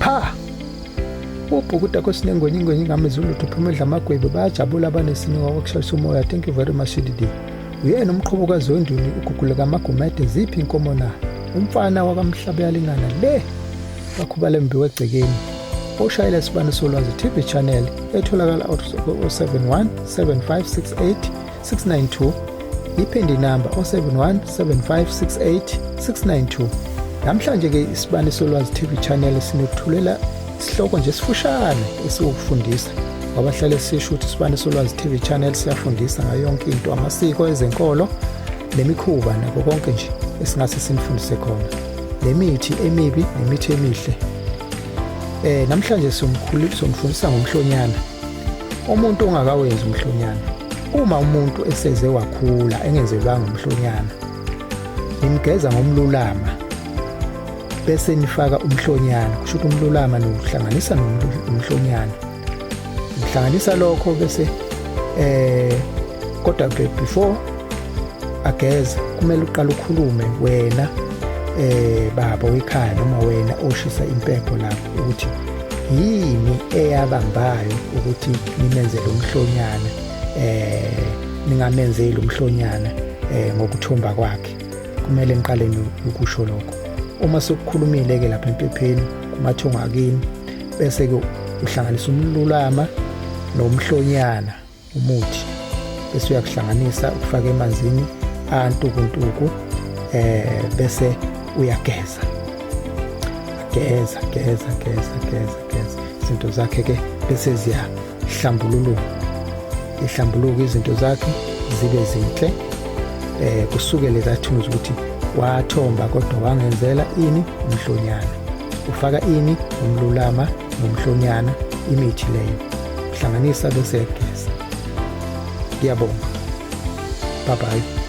pha ubhukuda kosinengwenye ingame Zulu Thuphumedla Magwebe bayajabula abanesinika wokushayisa umoya. Thank you very much DD. Uyena umqhubukazi wenduni uguguleka amagumede ziphi inkomo na umfana wakamhlabe yalingana le bakhubala embiwe egcekeni oshayela isibani solwazi TV channel etholakala 071 7568 692 iphindi number 071 7568 692. Namhlanje ke isibani solwazi TV channel sinokuthulela isihloko nje sifushane esokufundisa abahlale sisho ukuthi isibani solwazi TV channel siyafundisa ngayo yonke into amasiko ezenkolo nemikhuba nako konke nje esingase sinifundise khona lemithi emibi nemithi emihle. Namhlanje somfundisa ngomhlonyana. Umuntu ongakawenzi umhlonyana, uma umuntu eseze wakhula engenzelwanga umhlonyana, nimgeza ngomlulama bese nifaka umhlonyana. Kusho ukuthi umlulama nokuhlanganisa nomhlonyana, uhlanganisa lokho bese kodwa before ageze kumele uqale ukhulume wena baba wekhaya noma wena oshisa impepho lapho ukuthi yini eyabambayo ukuthi nimenzele umhlonyana ningamenzeli umhlonyana ngokuthomba kwakhe. Kumele niqale ukusho lokho. Uma sokukhulumile ke lapha empepheni kumathongo akini bese ke uhlanganisa umlulama nomhlonyana umuthi bese uyakuhlanganisa ufake emanzini antukuntuku bese uyageza geza izinto zakhe ke bese ziyahlambuluka izinto zakhe zibe zinhle kusukele zathunza ukuthi wathomba kodwa wangenzela ini umhlonyana. Ufaka ini umlulama nomhlonyana imithi leyo uhlanganisa bese yageza. Ngiyabonga. Bye bye.